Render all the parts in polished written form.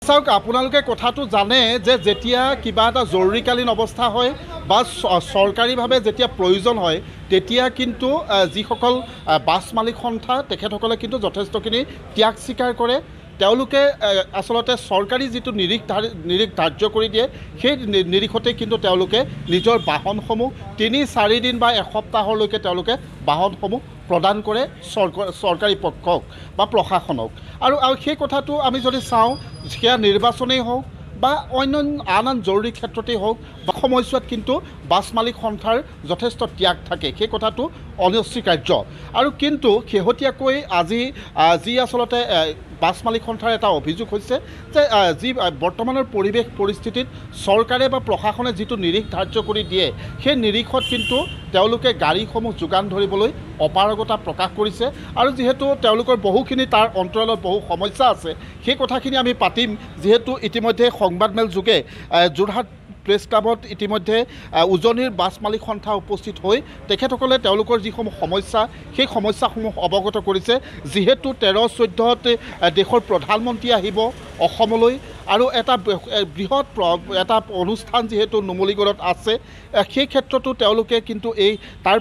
চাওক আপোনালোকে কথাটো জানে যে যেতিয়া কিবা এটা জৰুৰীকালীন অৱস্থা হয় বা চৰকাৰীভাৱে যেতিয়া প্ৰয়োজন হয় তেতিয়া কিন্তু যিসকল বাছ মালিক সন্থা তেখেতসকলে কিন্তু যথেষ্টখিনি ত্যাগ স্বীকাৰ কৰে। তেওঁলোকে আচলতে চৰকাৰী যিটো নিৰিখ ধাৰ্য কৰি দিয়ে সেই নিৰিখতে কিন্তু তেওঁলোকে নিজৰ বাহনসমূহ ৩-৪ দিন বা এসপ্তাহলৈকে তেওঁলোকে বাহনসমূহ প্ৰদান কৰে চৰকাৰী পক্ষক বা প্ৰশাসনক। আৰু সেই কথাটো আমি যদি চাওঁ সেয়া নিৰ্বাচনেই হওক বা অন্য আন জৰুৰী ক্ষেত্ৰতেই হওক বা সময়ছোৱাত কিন্তু বাছ মালিক সন্থাৰ যথেষ্ট ত্যাগ থাকে, সেই কথাটো অনস্বীকাৰ্য। আৰু কিন্তু শেহতীয়াকৈ যি আচলতে বাছ মালিক সন্থাৰ এটা অভিযোগ হৈছে যে যি বৰ্তমানৰ পৰিৱেশ পৰিস্থিতিত চৰকাৰে বা প্ৰশাসনে যিটো নিৰিখ ধাৰ্য কৰি দিয়ে সেই নিৰিখত কিন্তু তেওঁলোকে গাড়ীসমূহ যোগান ধৰিবলৈ অপাৰগতা প্ৰকাশ কৰিছে। আৰু যিহেতু তেওঁলোকৰ বহুখিনি তাৰ অন্তৰালত বহু সমস্যা আছে সেই কথাখিনি আমি পাতিম। যিহেতু ইতিমধ্যে সংবাদমেল যোগে যোৰহাট প্ৰেছ ক্লাবত ইতিমধ্যে উজনিৰ বাছ মালিক সন্থা উপস্থিত হৈ তেখেতসকলে তেওঁলোকৰ যিসমূহ সমস্যা সেই সমস্যাসমূহ অৱগত কৰিছে। যিহেতু 13-14 দেশৰ প্ৰধানমন্ত্ৰী আহিব অসমলৈ আৰু এটা বৃহৎ এটা অনুষ্ঠান যিহেতু নুমলীগড়ত আছে, সেই ক্ষেত্ৰতো তেওঁলোকে কিন্তু তাৰ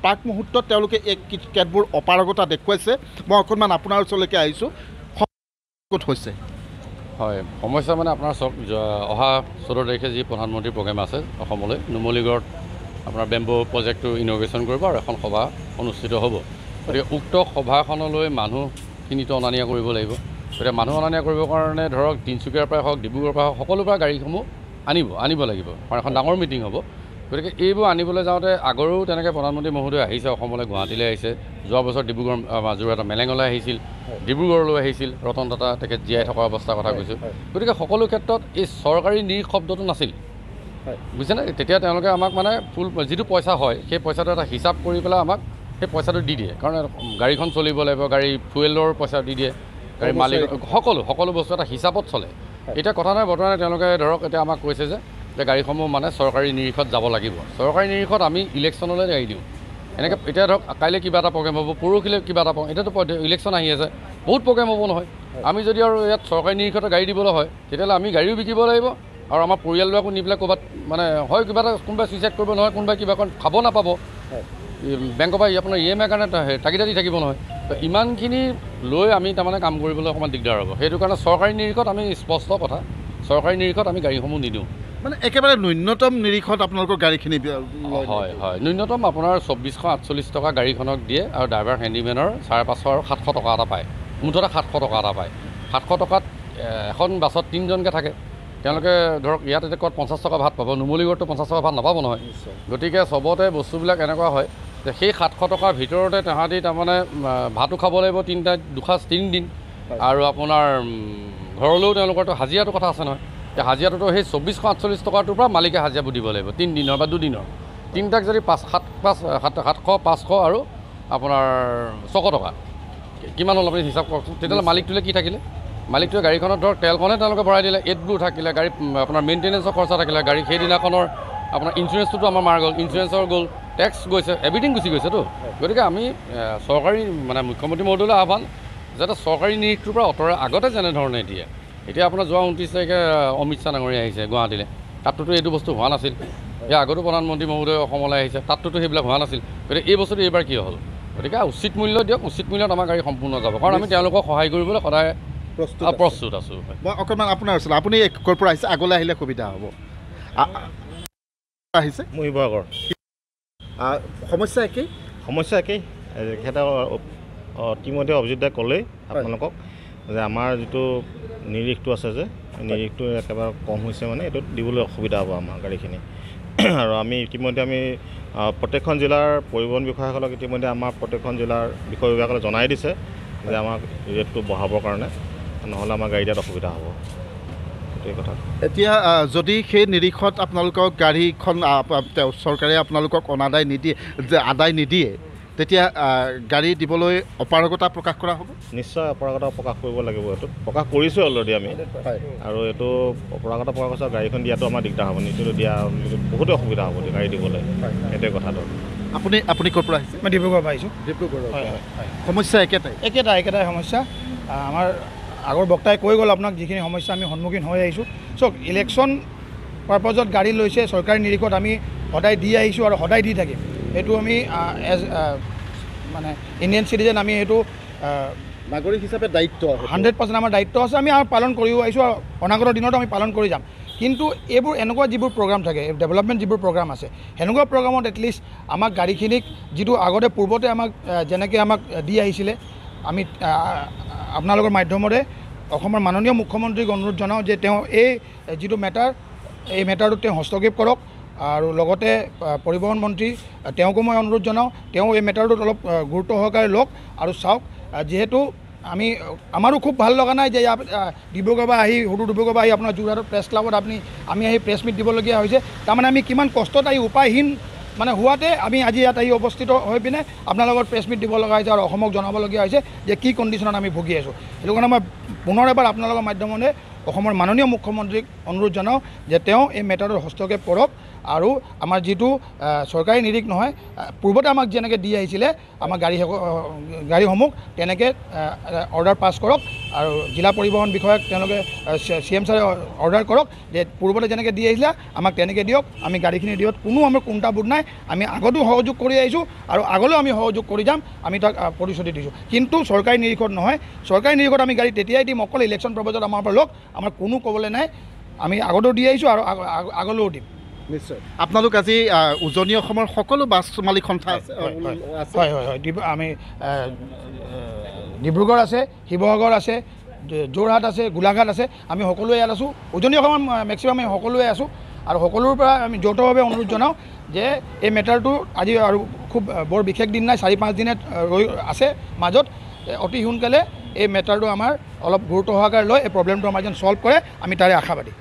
প্ৰাক মুহূৰ্তত তেওঁলোকে কেতবোৰ অপাৰগতা দেখুৱাইছে। মই অকণমান আপোনাৰ ওচৰলৈকে আহিছোঁ, ক'ত হৈছে? হয়, সমস্যা মানে আপোনাৰ চব অহা 14 তাৰিখে যি প্ৰধানমন্ত্ৰীৰ প্ৰগ্ৰেম আছে অসমলৈ, নুমলীগড়ত আপোনাৰ বেম্বো প্ৰজেক্টটো ইনগ্ৰেশ্যন কৰিব আৰু এখন সভা অনুষ্ঠিত হ'ব। গতিকে উক্ত সভাখনলৈ মানুহখিনিতো অনা নিয়া কৰিব লাগিব। গতিকে মানুহ অনা নিয়া কৰিবৰ কাৰণে ধৰক তিনিচুকীয়াৰ পৰাই হওক, ডিব্ৰুগড়ৰ পৰা হওক, সকলোৰ পৰা গাড়ীসমূহ আনিব লাগিব, কাৰণ এখন ডাঙৰ মিটিং হ'ব। গতিকে এইবোৰ আনিবলৈ যাওঁতে আগৰো তেনেকৈ প্ৰধানমন্ত্ৰী মহোদয় আহিছে অসমলৈ, গুৱাহাটীলৈ আহিছে। যোৱা বছৰ ডিব্ৰুগড় যোৰহাট মেলেঙলৈ আহিছিল, ডিব্ৰুগড়লৈ আহিছিল, ৰতন টাটা তেখেত জীয়াই থকা অৱস্থাৰ কথা কৈছোঁ। গতিকে সকলো ক্ষেত্ৰত এই চৰকাৰী নিৰিখ শব্দটো নাছিল, বুজিছেনে? তেতিয়া তেওঁলোকে আমাক মানে ফুল যিটো পইচা হয় সেই পইচাটো এটা হিচাপ কৰি পেলাই আমাক সেই পইচাটো দি দিয়ে, কাৰণ গাড়ীখন চলিব লাগিব, গাড়ী ফুৱেলৰ পইচা দি দিয়ে, গাড়ী মালিক সকলো বস্তু এটা হিচাপত চলে। এতিয়া কথা নাই বৰ্তমানে তেওঁলোকে ধৰক এতিয়া আমাক কৈছে যে গাড়ীসমূহ মানে চৰকাৰী নিৰিখত যাব লাগিব। চৰকাৰী নিৰিখত আমি ইলেকশ্যনলৈ গাড়ী দিওঁ। এনেকৈ এতিয়া ধৰক কাইলৈ কিবা এটা প্ৰগ্ৰেম হ'ব, পৰহিলৈ কিবা এটা এতিয়াতো ইলেকশ্যন আহি আছে, বহুত প্ৰগ্ৰেম হ'ব নহয়। আমি যদি আৰু ইয়াত চৰকাৰী নিৰিখতে গাড়ী দিবলৈ হয় তেতিয়াহ'লে আমি গাড়ীও বিকিব লাগিব আৰু আমাৰ পৰিয়ালবিলাকো নি পেলাই ক'ৰবাত মানে হয় কিবা এটা কোনোবাই চুইচাইড কৰিব নহয়, কোনোবাই কিবা কাৰণ খাব নাপাব, বেংকৰ পৰা আপোনাৰ EMI কাৰণে তাগিদা দি থাকিব নহয়। তো ইমানখিনি লৈ আমি তাৰমানে কাম কৰিবলৈ অকণমান দিগদাৰ হ'ব। সেইটো কাৰণে চৰকাৰী নিৰিখত আমি স্পষ্ট কথা, চৰকাৰী নিৰিখত আমি গাড়ীসমূহ নিদিওঁ। মানে একেবাৰে ন্যূনতম নিৰিখত আপোনালোকৰ গাড়ীখিনি? হয়, ন্যূনতম আপোনাৰ 2448 টকা গাড়ীখনক দিয়ে আৰু ড্ৰাইভাৰ হেণ্ডিমেনৰ 550 আৰু 700 টকা এটা পায়, মুঠতে 700 টকা এটা পায়। 700 টকাত এখন বাছত 3জনকৈ থাকে, তেওঁলোকে ধৰক ইয়াত এতিয়া ক'ত 50 টকা ভাত পাব, নুমলীগড়তো 50 টকা ভাত নাপাব নহয়। গতিকে চবতে বস্তুবিলাক এনেকুৱা হয় যে সেই 700 টকাৰ ভিতৰতে তাহাঁতি তাৰমানে ভাতো খাব লাগিব দুসাঁজ 3 দিন, আৰু আপোনাৰ ঘৰলৈও তেওঁলোকৰতো হাজিৰাটো কথা আছে নহয়। এতিয়া হাজিৰাটোতো সেই 2448 টকাটোৰ পৰা মালিকে হাজিৰাবোৰ দিব লাগিব 3 দিনৰ বা 2 দিনৰ। তিনিটাক যদি 700, 500 আৰু আপোনাৰ 600 টকা, কিমান হ'ল আপুনি হিচাপ কৰকচোন। তেতিয়াহ'লে মালিকটোলৈ কি থাকিলে? মালিকটোৱে গাড়ীখনত ধৰক তেলখনে তেওঁলোকে ভৰাই দিলে, এডবোৰ থাকিলে, গাড়ী আপোনাৰ মেইনটেনেঞ্চৰ খৰচা থাকিলে, গাড়ী সেইদিনাখনৰ আপোনাৰ ইঞ্চুৰেঞ্চটোতো আমাৰ মাৰ গ'ল, ইঞ্চুৰেঞ্চৰ গ'ল, টেক্স গৈছে, এভৰিথিং গুচি গৈছেতো। গতিকে আমি চৰকাৰী মানে মুখ্যমন্ত্ৰী মহোদয়লৈ আহ্বান যাতে চৰকাৰী নিৰিখটোৰ পৰা আঁতৰাই আগতে যেনেধৰণে দিয়ে। এতিয়া আপোনাৰ যোৱা 29 তাৰিখে অমিত শ্বাহ ডাঙৰীয়া আহিছে গুৱাহাটীলৈ, তাতোতো এইটো বস্তু হোৱা নাছিল। ইয়াৰ আগতো প্ৰধানমন্ত্ৰী মহোদয় অসমলৈ আহিছে, তাতোতো সেইবিলাক হোৱা নাছিল। গতিকে এই বস্তুটো এইবাৰ কি হ'ল? গতিকে উচিত মূল্য দিয়ক, উচিত মূল্যত আমাৰ গাড়ী সম্পূৰ্ণ যাব, কাৰণ আমি তেওঁলোকক সহায় কৰিবলৈ সদায় প্ৰস্তুত আছোঁ। মই অকণমান আপোনাৰ ওচৰত, আপুনি ক'ৰ পৰা আহিছে? আগলৈ আহিলে সুবিধা হ'ব। আহিছে মই শিৱসাগৰ। সমস্যা একেই? সমস্যা একেই। তেখেতে ইতিমধ্যে অভিজিত দাই ক'লেই আপোনালোকক যে আমাৰ যিটো নিৰিখটো আছে যে নিৰিখটো একেবাৰে কম হৈছে, মানে এইটোত দিবলৈ অসুবিধা হ'ব আমাৰ গাড়ীখিনি। আৰু আমি ইতিমধ্যে প্ৰত্যেকখন জিলাৰ পৰিবহণ বিষয়াসকলক ইতিমধ্যে আমাৰ প্ৰত্যেকখন জিলাৰ বিষয় বিভাগলৈ জনাই দিছে যে আমাক ৰেটটো বঢ়াবৰ কাৰণে, নহ'লে আমাৰ গাড়ী দিয়াত অসুবিধা হ'ব। এইটোৱে কথা। এতিয়া যদি সেই নিৰিখত আপোনালোকক গাড়ীখন চৰকাৰে আপোনালোকক আদায় নিদিয়ে তেতিয়া গাড়ী দিবলৈ অপাৰগতা প্ৰকাশ কৰা হ'ব? নিশ্চয় অপাৰগতা প্ৰকাশ কৰিব লাগিব। এইটো প্ৰকাশ কৰিছোঁ অলৰেডি আমি, আৰু এইটো অপাৰগতা প্ৰকাশ কৰিছোঁ। গাড়ীখন দিয়াটো আমাৰ দিগদাৰ হ'ব, নিশ্চয় দিয়া বহুতে অসুবিধা হ'ব গাড়ী দিবলৈ, সেইটোৱে কথাটো। আপুনি ক'ৰ পৰা আহিছে? মই ডিব্ৰুগড়ৰ পৰা আহিছোঁ। ডিব্ৰুগড়ৰ। সমস্যা একেটাই সমস্যা। আমাৰ আগৰ বক্তাই কৈ গ'ল আপোনাক যিখিনি সমস্যা আমি সন্মুখীন হৈ আহিছোঁ চাওক ইলেকশ্যন পাৰপাজত গাড়ী লৈছে চৰকাৰী নিৰিখত আমি সদায় দি আহিছোঁ আৰু সদায় দি থাকিম এইটো আমি এজ মানে ইণ্ডিয়ান চিটিজেন আমি এইটো নাগৰিক হিচাপে দায়িত্ব 100% আমাৰ দায়িত্ব আছে আমি পালন কৰিও আহিছোঁ আৰু অনাগত দিনত আমি পালন কৰি যাম কিন্তু এইবোৰ এনেকুৱা যিবোৰ প্ৰগ্ৰাম থাকে ডেভেলপমেণ্ট যিবোৰ প্ৰগ্ৰাম আছে সেনেকুৱা প্ৰগ্ৰামত এটলিষ্ট আমাক গাড়ীখিনিক যিটো আগতে পূৰ্বতে আমাক যেনেকৈ আমাক দি আহিছিলে আমি আপোনালোকৰ মাধ্যমৰে অসমৰ মাননীয় মুখ্যমন্ত্ৰীক অনুৰোধ জনাওঁ যে তেওঁ এই যিটো এই মেটাৰটোত তেওঁ হস্তক্ষেপ কৰক আৰু লগতে পৰিবহণ মন্ত্ৰী তেওঁকো মই অনুৰোধ জনাওঁ তেওঁ এই মেটাৰটোত অলপ গুৰুত্ব সহকাৰে লওক আৰু চাওক যিহেতু আমাৰো খুব ভাল লগা নাই যে ডিব্ৰুগড় পৰা আহি ডিব্ৰুগড় পৰা আহি আপোনাৰ যোৰহাটৰ প্ৰেছ ক্লাবত আমি আহি প্ৰেছ মিট দিবলগীয়া হৈছে তাৰমানে আমি কিমান কষ্টত আহি উপায়হীন মানে হোৱাতে আমি আজি ইয়াত আহি উপস্থিত হৈ পিনে আপোনাৰ লগত প্ৰেছ মিট দিব লগা হৈছে আৰু অসমক জনাবলগীয়া হৈছে যে কি কণ্ডিশ্যনত আমি ভুগি আছোঁ সেইটো কাৰণে মই পুনৰ এবাৰ আপোনালোকৰ মাধ্যমেৰে অসমৰ মাননীয় মুখ্যমন্ত্ৰীক অনুৰোধ জনাওঁ যে তেওঁ এই মেটাৰটোত হস্তক্ষেপ কৰক আৰু আমাৰ যিটো চৰকাৰী নিৰিখ নহয় পূৰ্বতে আমাক যেনেকৈ দি আহিছিলে আমাৰ গাড়ীসমূহ তেনেকৈ অৰ্ডাৰ পাছ কৰক আৰু জিলা পৰিবহণ বিষয়াক তেওঁলোকে CM ছাৰে অৰ্ডাৰ কৰক যে পূৰ্বতে যেনেকৈ দি আহিছিলে আমাক তেনেকৈ দিয়ক আমি গাড়ীখিনি দিয়ক কোনো আমাৰ কুণ্ঠাবোধ নাই আমি আগতো সহযোগ কৰি আহিছোঁ আৰু আগলৈও আমি সহযোগ কৰি যাম আমি তাক প্ৰতিশ্ৰুতি দিছোঁ কিন্তু চৰকাৰী নিৰিখত নহয় চৰকাৰী নিৰিখত আমি গাড়ী তেতিয়াই দিম অকল ইলেকশ্যন পাৰপাজত আমাৰ পৰা লওক আমাৰ কোনো ক'বলৈ নাই আমি আগতেও দি আহিছোঁ আৰু আগলৈও দিম নিশ্চয় আপোনালোক আজি উজনি অসমৰ সকলো বাছ মালিক সন্থা আছে হয় আমি ডিব্ৰুগড় আছে শিৱসাগৰ আছে যোৰহাট আছে গোলাঘাট আছে আমি সকলোৱে ইয়াত আছোঁ উজনি অসমৰ মেক্সিমাম আমি সকলোৱে আছোঁ আৰু সকলোৰে পৰা আমি যৌথভাৱে অনুৰোধ জনাওঁ যে এই মেটাৰটো আজি আৰু খুব বৰ বিশেষ দিন নাই 4-5 দিনে ৰৈ আছে মাজত অতি সোনকালে এই মেটাৰটো আমাৰ অলপ গুৰুত্ব সহকাৰে লৈ এই প্ৰব্লেমটো আমাৰ যেন ছল্ভ কৰে আমি তাৰে আশাবাদী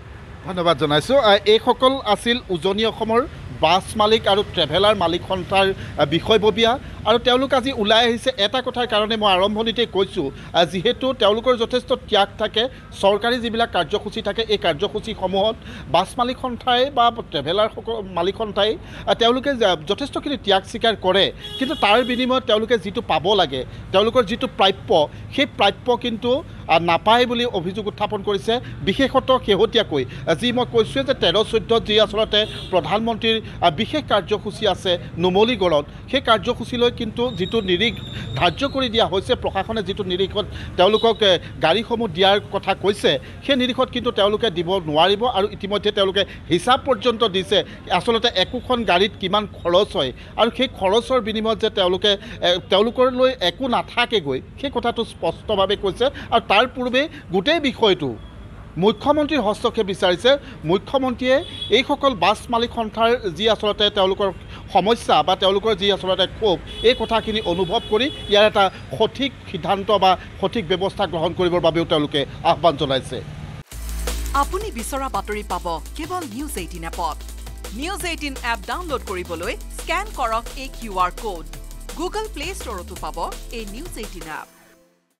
ধন্যবাদ জনাইছোঁ এইসকল আছিল উজনি অসমৰ বাছ মালিক আৰু ট্ৰেভেলাৰ মালিক সন্থাৰ বিষয়ববীয়া আৰু তেওঁলোক আজি ওলাই আহিছে এটা কথাৰ কাৰণে মই আৰম্ভণিতে কৈছোঁ যিহেতু তেওঁলোকৰ যথেষ্ট ত্যাগ থাকে চৰকাৰী যিবিলাক কাৰ্যসূচী থাকে এই কাৰ্যসূচীসমূহত বাছ মালিক সন্থাই বা ট্ৰেভেলাৰ মালিক সন্থাই তেওঁলোকে যথেষ্টখিনি ত্যাগ স্বীকাৰ কৰে কিন্তু তাৰ বিনিময়ত তেওঁলোকে যিটো পাব লাগে তেওঁলোকৰ যিটো প্ৰাপ্য সেই প্ৰাপ্য কিন্তু নাপায় বুলি অভিযোগ উত্থাপন কৰিছে বিশেষত শেহতীয়াকৈ যি মই কৈছোঁ যে 13-14 যি আচলতে প্ৰধানমন্ত্ৰীৰ বিশেষ কাৰ্যসূচী আছে নুমলীগড়ত সেই কাৰ্যসূচীলৈ কিন্তু যিটো নিৰিখ ধাৰ্য কৰি দিয়া হৈছে প্ৰশাসনে যিটো নিৰিখত তেওঁলোকক গাড়ীসমূহ দিয়াৰ কথা কৈছে সেই নিৰিখত কিন্তু তেওঁলোকে দিব নোৱাৰিব আৰু ইতিমধ্যে তেওঁলোকে হিচাপ পৰ্যন্ত দিছে আচলতে একোখন গাড়ীত কিমান খৰচ হয় আৰু সেই খৰচৰ বিনিময়ত যে তেওঁলোকলৈ একো নাথাকেগৈ সেই কথাটো স্পষ্টভাৱে কৈছে আৰু তাৰ পূৰ্বে গোটেই বিষয়টো মুখ্যমন্ত্ৰীৰ হস্তক্ষেপ বিচাৰিছে মুখ্যমন্ত্ৰীয়ে এইসকল বাছ মালিক সন্থাৰ যি আচলতে তেওঁলোকৰ সমস্যা বা তেওঁলোকৰ যি আচলতে ক্ষোভ এই কথাখিনি অনুভৱ কৰি ইয়াৰ এটা সঠিক সিদ্ধান্ত বা সঠিক ব্যৱস্থা গ্ৰহণ কৰিবৰ বাবেও তেওঁলোকে আহ্বান জনাইছে আপুনি বিচৰা বাতৰি পাব কেৱল নিউজ 18 এপত নিউজ 18 এপ ডাউনলোড কৰিবলৈ স্ক্যান কৰক এই QR কোড গুগল প্লে ষ্টৰতো পাব এই নিউজ 18 এপ